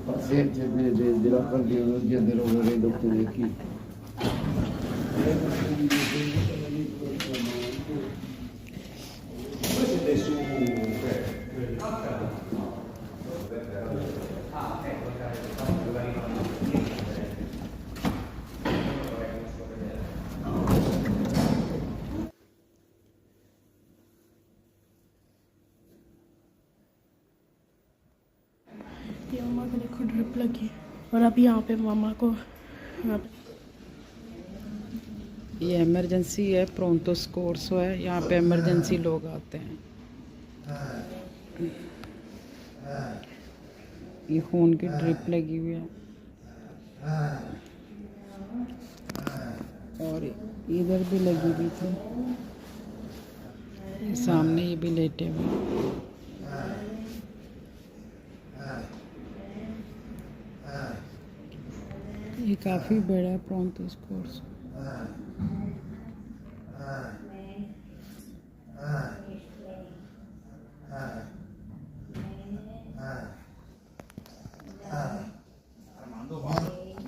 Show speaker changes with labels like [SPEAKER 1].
[SPEAKER 1] Paziente dell'accordione del rovere doppio di chi.
[SPEAKER 2] ये मामा को देखो ड्रिप लगी और अभी यहाँ पे मामा को
[SPEAKER 3] ये इमरजेंसी है, प्रोंटोस कोर्सो है, यहाँ पे इमरजेंसी लोग आते हैं। ये खून की ड्रिप लगी हुई है और इधर भी लगी हुई थी, ये सामने ये भी लेटे हुए। ये काफ़ी बड़ा है प्रोंटोस कोर्स।
[SPEAKER 1] Ah.